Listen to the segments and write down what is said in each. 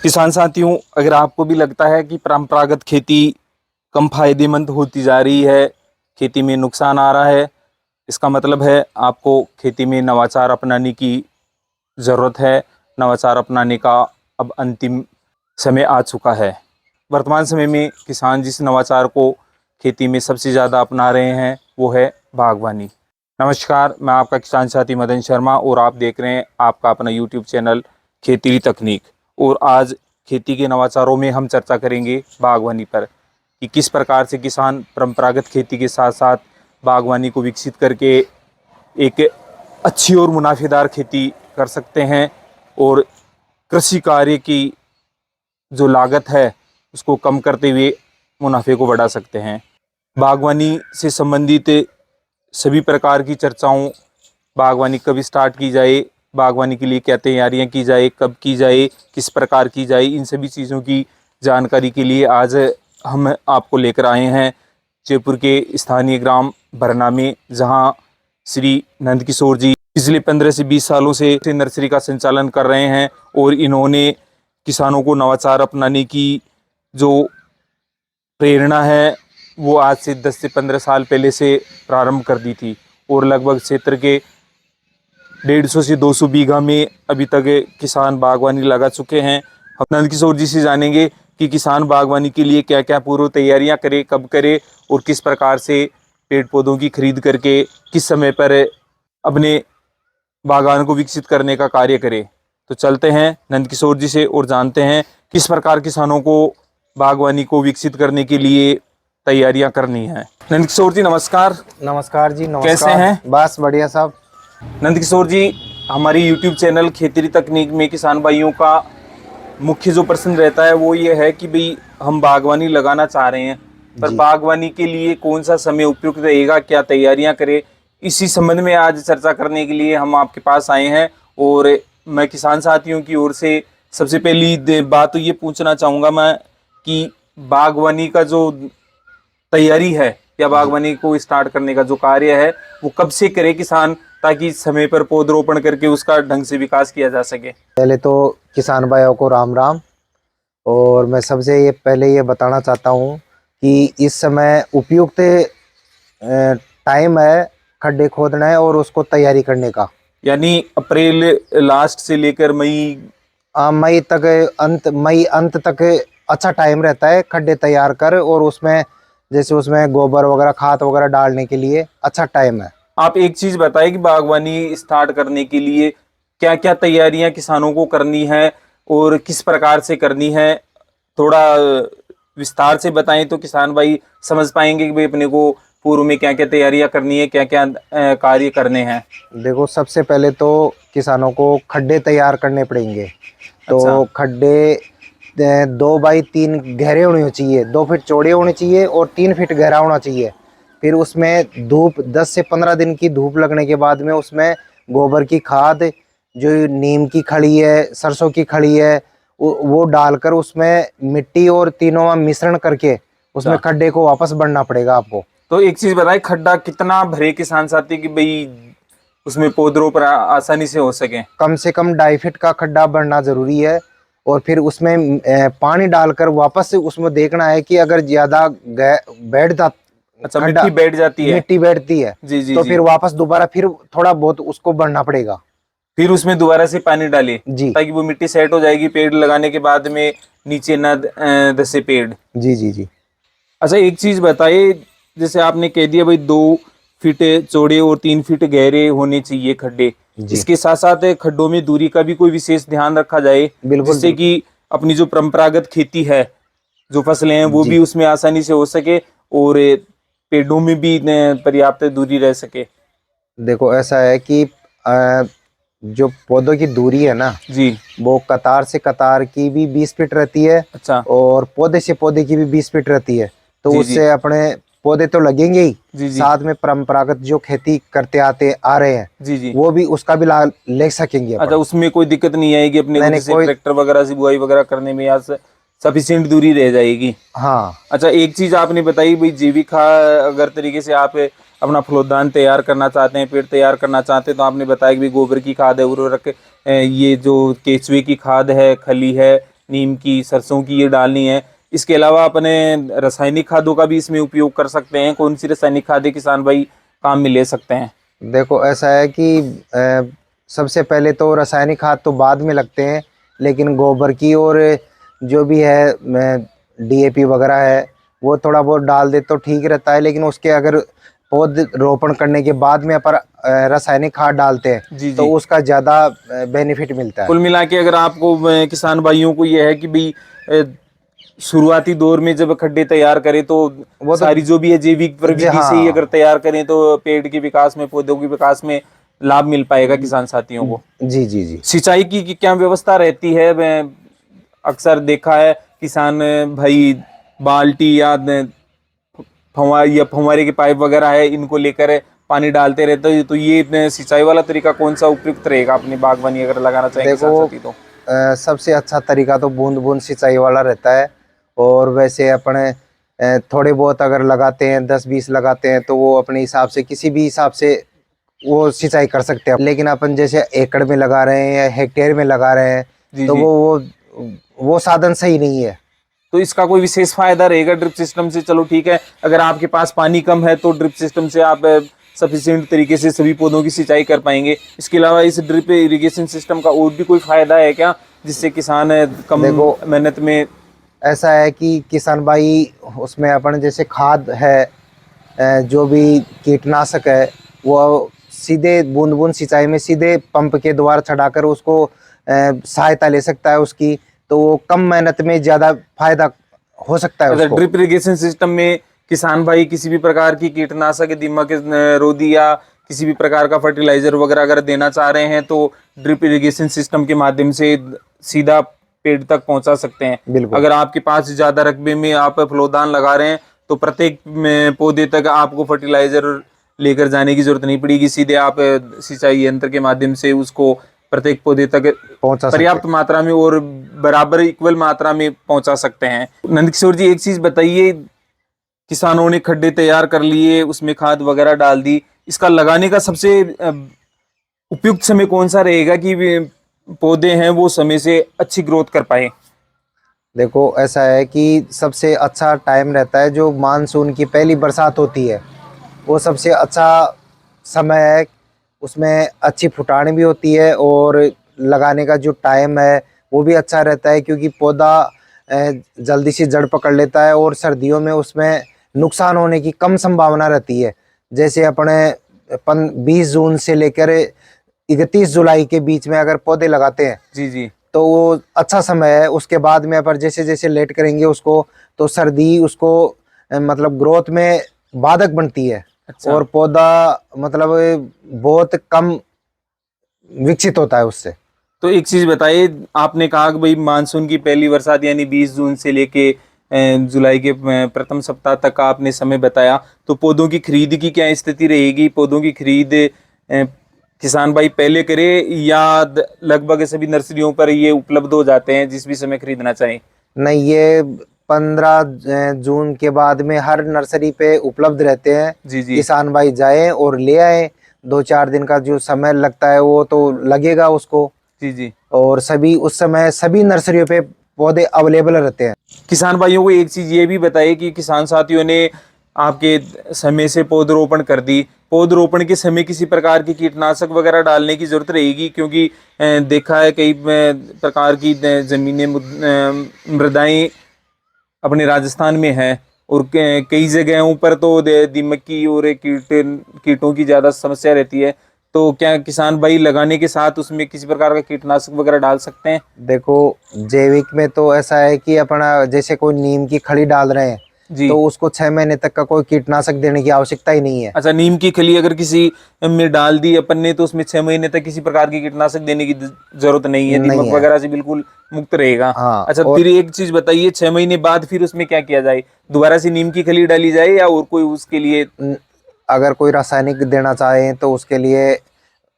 किसान साथियों, अगर आपको भी लगता है कि परंपरागत खेती कम फायदेमंद होती जा रही है, खेती में नुकसान आ रहा है, इसका मतलब है आपको खेती में नवाचार अपनाने की ज़रूरत है। नवाचार अपनाने का अब अंतिम समय आ चुका है। वर्तमान समय में किसान जिस नवाचार को खेती में सबसे ज़्यादा अपना रहे हैं वो है बागवानी। नमस्कार, मैं आपका किसान साथी मदन शर्मा और आप देख रहे हैं आपका अपना यूट्यूब चैनल खेती तकनीक। और आज खेती के नवाचारों में हम चर्चा करेंगे बागवानी पर कि किस प्रकार से किसान परंपरागत खेती के साथ साथ बागवानी को विकसित करके एक अच्छी और मुनाफेदार खेती कर सकते हैं और कृषि कार्य की जो लागत है उसको कम करते हुए मुनाफे को बढ़ा सकते हैं। बागवानी से संबंधित सभी प्रकार की चर्चाओं, बागवानी कब स्टार्ट की जाए, बागवानी के लिए क्या तैयारियां की जाए, कब की जाए, किस प्रकार की जाए, इन सभी चीज़ों की जानकारी के लिए आज हम आपको लेकर आए हैं जयपुर के स्थानीय ग्राम बरना में, जहां श्री नंद किशोर जी पिछले 15 से 20 सालों से नर्सरी का संचालन कर रहे हैं और इन्होंने किसानों को नवाचार अपनाने की जो प्रेरणा है वो आज से 10 से 15 साल पहले से प्रारंभ कर दी थी और लगभग क्षेत्र के 150 से 200 बीघा में अभी तक किसान बागवानी लगा चुके हैं। हम नंद किशोर जी से जानेंगे कि किसान बागवानी के लिए क्या क्या पूर्व तैयारियां करे, कब करे और किस प्रकार से पेड़ पौधों की खरीद करके किस समय पर अपने बागान को विकसित करने का कार्य करे। तो चलते हैं नंद किशोर जी से और जानते हैं किस प्रकार किसानों को बागवानी को विकसित करने के लिए तैयारियां करनी है। नंद किशोर जी नमस्कार। नमस्कार जी, नमस्कार। कैसे हैं? बस बढ़िया साहब। नंद किशोर जी, हमारी यूट्यूब चैनल खेती तकनीक में किसान भाइयों का मुख्य जो प्रश्न रहता है वो ये है कि भाई हम बागवानी लगाना चाह रहे हैं, पर बागवानी के लिए कौन सा समय उपयुक्त रहेगा, क्या तैयारियां करें, इसी संबंध में आज चर्चा करने के लिए हम आपके पास आए हैं। और मैं किसान साथियों की ओर से सबसे पहली बात तो ये पूछना चाहूँगा मैं कि बागवानी का जो तैयारी है या बागवानी को स्टार्ट करने का जो कार्य है वो कब से करे किसान, ताकि समय पर पौधरोपण करके उसका ढंग से विकास किया जा सके। पहले तो किसान भाइयों को राम राम। और मैं सबसे ये पहले ये बताना चाहता हूँ कि इस समय उपयुक्त टाइम है खड्डे खोदना है और उसको तैयारी करने का। यानी अप्रैल लास्ट से लेकर मई मई अंत तक अच्छा टाइम रहता है खड्डे तैयार कर, और उसमें जैसे उसमें गोबर वगैरह खाद वगैरह डालने के लिए अच्छा टाइम है। आप एक चीज बताइए कि बागवानी स्टार्ट करने के लिए क्या क्या तैयारियां किसानों को करनी है और किस प्रकार से करनी है, थोड़ा विस्तार से बताएं तो किसान भाई समझ पाएंगे कि भाई अपने को पूर्व में क्या क्या तैयारियां करनी है, क्या क्या कार्य करने हैं। देखो, सबसे पहले तो किसानों को खड्डे तैयार करने पड़ेंगे। तो अच्छा। खड्डे 2x3 गहरे होने चाहिए, 2 फीट चौड़े होने चाहिए और 3 फीट गहरा होना चाहिए। फिर उसमें धूप 10 से 15 दिन की धूप लगने के बाद में उसमें गोबर की खाद, जो नीम की खली है, सरसों की खली है, वो डालकर उसमें मिट्टी और तीनों का मिश्रण करके उसमें खड्डे को वापस भरना पड़ेगा आपको। तो एक चीज बताए, खड्डा कितना भरे किसान साथी कि भाई उसमें पौधरोपण आसानी से हो सके। कम से कम 2.5 फीट का खड्डा भरना जरूरी है। और फिर उसमें पानी डालकर वापस से उसमें देखना है कि अगर ज्यादा बैठ जाता, अच्छा, मिट्टी बैठ जाती है, मिट्टी बैठती है जी जी तो जी। फिर वापस दोबारा फिर थोड़ा बहुत उसको भरना पड़ेगा। फिर उसमें दोबारा से पानी डालिए जी, ताकि वो मिट्टी सेट हो जाएगी पेड़ लगाने के बाद में नीचे न धसे पेड़। जी जी जी। अच्छा, एक चीज बताइए, जैसे आपने कह दिया भाई 2 फीट चौड़े और 3 फीट गहरे होने चाहिए खड्डे, इसके साथ साथ खड्डों में दूरी का भी कोई विशेष ध्यान रखा जाए जिससे कि अपनी जो परंपरागत खेती है, जो फसलें हैं वो भी उसमें आसानी से हो सके और पेड़ों में भी पर्याप्त दूरी रह सके। देखो, ऐसा है कि जो पौधों की दूरी है ना जी, वो कतार से कतार की भी 20 फीट रहती है। अच्छा। और पौधे से पौधे की भी 20 फीट रहती है। तो जी, उससे अपने पौधे तो लगेंगे ही, जी जी साथ में परंपरागत जो खेती करते आते आ रहे हैं जी जी, वो भी उसका भी लाभ ले सकेंगे अपन। अच्छा, उसमें कोई दिक्कत नहीं आएगी अपने को, जैसे कोई ट्रैक्टर वगैरह से बुआई वगैरह करने में या सफिशिएंट दूरी रह जाएगी। हाँ। अच्छा, एक चीज आपने बताई भाई जैविक खाद अगर तरीके से आप अपना फलोद्यान तैयार करना चाहते हैं, पेड़ तैयार करना चाहते हैं, तो आपने बताया कि भाई गोबर की खाद है, उर्वरक ये जो केचुए की खाद है, खली है, नीम की, सरसों की ये डालनी है। इसके अलावा अपने रासायनिक खादों का भी इसमें उपयोग कर सकते हैं। कौन सी रासायनिक खादें किसान भाई काम में ले सकते हैं? देखो ऐसा है कि सबसे पहले तो रासायनिक खाद तो बाद में लगते हैं, लेकिन गोबर की और जो भी है डीएपी वगैरह है वो थोड़ा बहुत डाल दे तो ठीक रहता है। लेकिन उसके अगर पौध रोपण करने के बाद में अपन रासायनिक खाद डालते हैं जी तो जी। उसका ज़्यादा बेनिफिट मिलता है। कुल मिला के अगर आपको किसान भाइयों को ये है कि भाई शुरुआती दौर में जब खड्डे तैयार करें तो वो तो सारी जो भी है जैविक जी प्रविधि से ही हाँ। अगर तैयार करें तो पेड़ के विकास में, पौधों के विकास में लाभ मिल पाएगा किसान साथियों को। जी जी जी। सिंचाई की क्या व्यवस्था रहती है? मैं अक्सर देखा है किसान भाई बाल्टी या फव्वारे के पाइप वगैरह है, इनको लेकर पानी डालते रहते हैं। तो ये सिंचाई वाला तरीका कौन सा उपयुक्त रहेगा अपनी बागवानी अगर लगाना चाहें देखो किसान साथी तो? सबसे अच्छा तरीका तो बूंद बूंद सिंचाई वाला रहता है। और वैसे अपने थोड़े बहुत अगर लगाते हैं 10-20 लगाते हैं तो वो अपने हिसाब से किसी भी हिसाब से वो सिंचाई कर सकते हैं। लेकिन अपन जैसे एकड़ में लगा रहे हैं या हेक्टेयर में लगा रहे हैं जी तो जी। वो साधन सही नहीं है। तो इसका कोई विशेष फायदा रहेगा ड्रिप सिस्टम से? चलो ठीक है, अगर आपके पास पानी कम है तो ड्रिप सिस्टम से आप सफिशिएंट तरीके से सभी पौधों की सिंचाई कर पाएंगे। इसके अलावा इस ड्रिप इरिगेशन सिस्टम का और भी कोई फायदा है क्या, जिससे किसान कम देखो मेहनत में? ऐसा है कि किसान भाई उसमें अपन जैसे खाद है जो भी कीटनाशक है वो सीधे बूंद बूंद सिंचाई में सीधे पंप के द्वारा चढ़ाकर उसको सहायता ले सकता है उसकी। तो वो कम मेहनत में ज़्यादा फायदा हो सकता है अच्छा, उसको। ड्रिप इरिगेशन सिस्टम में किसान भाई किसी भी प्रकार की कीटनाशक, दीमक रोधी या किसी भी प्रकार का फर्टिलाइजर वगैरह अगर देना चाह रहे हैं तो ड्रिप इरिगेशन सिस्टम के माध्यम से सीधा पेड़ तक पहुंचा सकते हैं। बिल्कुल अगर आपके पास ज्यादा रकबे में आप फलोदान लगा रहे हैं तो प्रत्येक पौधे तक आपको फर्टिलाइजर लेकर जाने की जरूरत नहीं पड़ेगी। सीधे आप सिंचाई यंत्र के माध्यम से उसको प्रत्येक पौधे तक पहुंचा सकते पर्याप्त हैं। मात्रा में और बराबर इक्वल मात्रा में पहुंचा सकते हैं। नंदकिशोर जी, एक चीज बताइए, किसानों ने खड्डे तैयार कर लिए, उसमें खाद वगैरह डाल दी, इसका लगाने का सबसे उपयुक्त समय कौन सा रहेगा कि वे पौधे हैं वो समय से अच्छी ग्रोथ कर पाए? देखो ऐसा है कि सबसे अच्छा टाइम रहता है जो मानसून की पहली बरसात होती है, वो सबसे अच्छा समय है। उसमें अच्छी फुटानी भी होती है और लगाने का जो टाइम है वो भी अच्छा रहता है, क्योंकि पौधा जल्दी से जड़ पकड़ लेता है और सर्दियों में उसमें नुकसान होने की कम संभावना रहती है। जैसे अपने 20 जून से लेकर 31 जुलाई के बीच में अगर पौधे लगाते हैं जी जी। तो वो अच्छा समय है। उसके बाद में अपन जैसे जैसे लेट करेंगे उसको तो सर्दी उसको मतलब ग्रोथ में बाधक बनती है अच्छा, और पौधा मतलब बहुत कम विकसित होता है उससे। तो एक चीज बताइए, आपने कहा कि भाई मानसून की पहली बरसात यानी 20 जून से लेके जुलाई के प्रथम सप्ताह तक का आपने समय बताया। तो पौधों की खरीद की क्या स्थिति रहेगी? पौधों की खरीद किसान भाई पहले करे या लगभग सभी नर्सरियों पर ये उपलब्ध हो जाते हैं जिस भी समय खरीदना चाहें? नहीं, ये 15 जून के बाद में हर नर्सरी पे उपलब्ध रहते हैं। जी जी। किसान भाई जाए और ले आए। 2-4 दिन का जो समय लगता है वो तो लगेगा उसको। जी जी। और सभी उस समय सभी नर्सरियों पे पौधे अवेलेबल रहते हैं। किसान भाइयों को एक चीज ये भी बताइए कि किसान साथियों ने आपके समय से पौधरोपण कर दी, पौधरोपण के समय किसी प्रकार की कीटनाशक वगैरह डालने की जरूरत रहेगी? क्योंकि देखा है कई प्रकार की जमीनें मृदाएं अपने राजस्थान में है और कई जगहों पर तो दीमक की और कीटों की ज्यादा समस्या रहती है। तो क्या किसान भाई लगाने के साथ उसमें किसी प्रकार का कीटनाशक वगैरह डाल सकते हैं? देखो जैविक में तो ऐसा है कि अपना जैसे कोई नीम की खली डाल रहे हैं जी। तो उसको 6 महीने तक का कोई कीटनाशक देने की आवश्यकता ही नहीं है। अच्छा, नीम की खली अगर किसी में डाल दी अपन ने तो उसमें 6 महीने तक किसी प्रकार की कीटनाशक देने की जरूरत नहीं है, नहीं दीमक है। वगैरह से बिल्कुल मुक्त रहेगा। हाँ अच्छा, और फिर एक चीज बताइए, 6 महीने बाद फिर उसमें क्या किया जाए? दोबारा से नीम की खली डाली जाए या और कोई उसके लिए? अगर कोई रासायनिक देना चाहे तो उसके लिए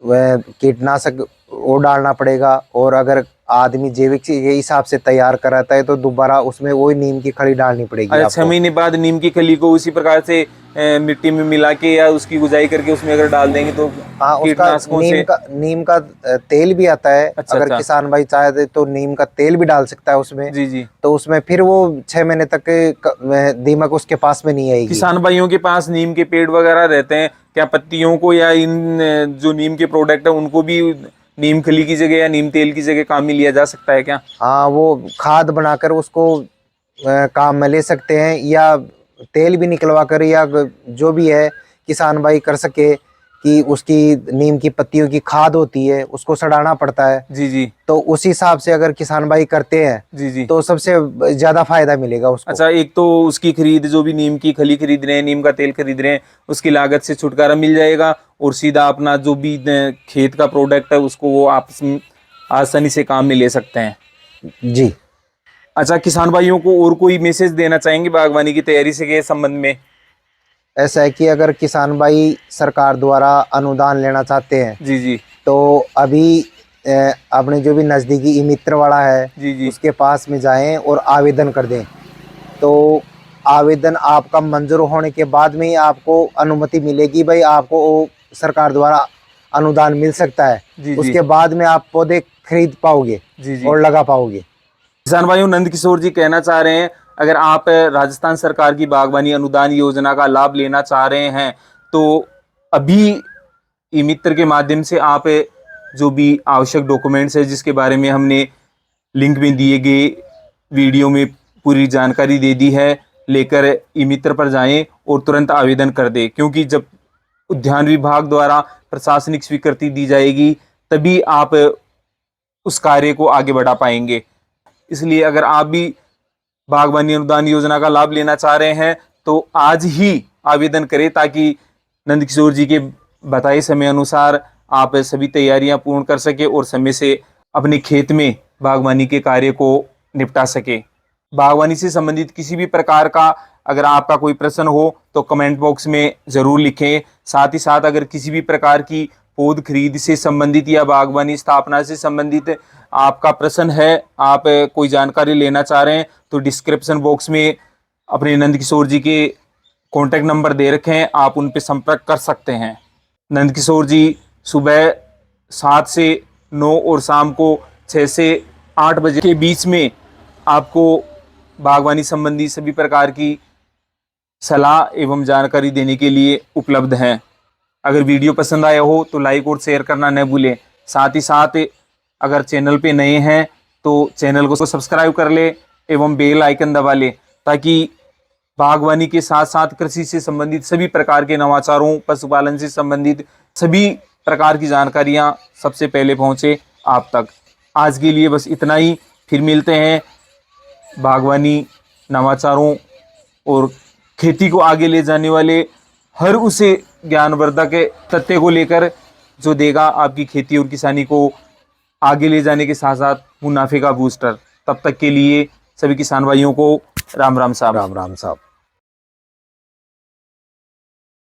वह कीटनाशक वो डालना पड़ेगा। और अगर आदमी जैविक के हिसाब से तैयार कराता है तो दोबारा उसमें वही नीम की खली डालनी पड़ेगी अच्छा, 6 आपको। महीने बाद नीम की खली को उसी प्रकार से मिट्टी में मिला के या उसकी गुजाई करके उसमें अगर डाल देंगे तो हाँ, उसका कीटनाशकों से। नीम का तेल भी आता है। अच्छा, अगर अच्छा। किसान भाई चाहे तो नीम का तेल भी डाल सकता है उसमें। जी जी। तो उसमें फिर वो 6 महीने तक दीमक उसके पास में नहीं आएगी। किसान भाइयों के पास नीम के पेड़ वगैरह रहते हैं, क्या पत्तियों को या इन जो नीम के प्रोडक्ट है उनको भी नीम खली की जगह या नीम तेल की जगह काम में लिया जा सकता है क्या? हाँ, वो खाद बनाकर उसको काम में ले सकते हैं, या तेल भी निकलवा कर, या जो भी है किसान भाई कर सके कि उसकी नीम की पत्तियों की खाद होती है उसको सड़ाना पड़ता है। जी जी। तो उस हिसाब से अगर किसान भाई करते हैं जी जी। तो सबसे ज्यादा फायदा मिलेगा उसको। अच्छा, एक तो उसकी खरीद, जो भी नीम की खली खरीद रहे हैं, नीम का तेल खरीद रहे हैं, उसकी लागत से छुटकारा मिल जाएगा और सीधा अपना जो भी खेत का प्रोडक्ट है उसको वो आप आसानी से काम में ले सकते हैं। जी। अच्छा, किसान भाइयों को और कोई मैसेज देना चाहेंगे बागवानी की तैयारी से के संबंध में? ऐसा है कि अगर किसान भाई सरकार द्वारा अनुदान लेना चाहते हैं जी जी। तो अभी अपने जो भी नज़दीकी ई मित्र वाला है जी जी। उसके पास में जाएं और आवेदन कर दें। तो आवेदन आपका मंजूर होने के बाद में ही आपको अनुमति मिलेगी, भाई आपको वो सरकार द्वारा अनुदान मिल सकता है। जी जी। उसके बाद में आप पौधे खरीद पाओगे जी जी। और लगा पाओगे। किसान भाइयों, नंद किशोर जी कहना चाह रहे हैं, अगर आप राजस्थान सरकार की बागवानी अनुदान योजना का लाभ लेना चाह रहे हैं तो अभी ई मित्र के माध्यम से आप जो भी आवश्यक डॉक्यूमेंट्स है जिसके बारे में हमने लिंक में दिए गए वीडियो में पूरी जानकारी दे दी है, लेकर ई मित्र पर जाएं और तुरंत आवेदन कर दें, क्योंकि जब उद्यान विभाग द्वारा प्रशासनिक स्वीकृति दी जाएगी तभी आप उस कार्य को आगे बढ़ा पाएंगे। इसलिए अगर आप भी बागवानी अनुदान योजना का लाभ लेना चाह रहे हैं तो आज ही आवेदन करें, ताकि नंदकिशोर जी के बताए समय अनुसार आप सभी तैयारियां पूर्ण कर सके और समय से अपने खेत में बागवानी के कार्य को निपटा सके। बागवानी से संबंधित किसी भी प्रकार का अगर आपका कोई प्रश्न हो तो कमेंट बॉक्स में ज़रूर लिखें। साथ ही साथ अगर किसी भी प्रकार की पौध खरीद से संबंधित या बागवानी स्थापना से संबंधित आपका प्रश्न है, आप कोई जानकारी लेना चाह रहे हैं, तो डिस्क्रिप्शन बॉक्स में अपने नंदकिशोर जी के कॉन्टैक्ट नंबर दे रखे हैं, आप उन पर संपर्क कर सकते हैं। नंदकिशोर जी सुबह 7 से 9 और शाम को 6 से 8 बजे के बीच में आपको बागवानी संबंधी सभी प्रकार की सलाह एवं जानकारी देने के लिए उपलब्ध हैं। अगर वीडियो पसंद आया हो तो लाइक और शेयर करना न भूलें। साथ ही साथ अगर चैनल पे नए हैं तो चैनल को सब्सक्राइब कर ले एवं बेल आइकन दबा ले, ताकि बागवानी के साथ साथ कृषि से संबंधित सभी प्रकार के नवाचारों, पशुपालन से संबंधित सभी प्रकार की जानकारियां सबसे पहले पहुंचे आप तक। आज के लिए बस इतना ही, फिर मिलते हैं बागवानी नवाचारों और खेती को आगे ले जाने वाले हर उसे ज्ञानवर्धक तथ्य को लेकर, जो देगा आपकी खेती और किसानी को आगे ले जाने के साथ साथ मुनाफे का बूस्टर। तब तक के लिए सभी किसान भाइयों को राम राम साहब। राम राम साहब।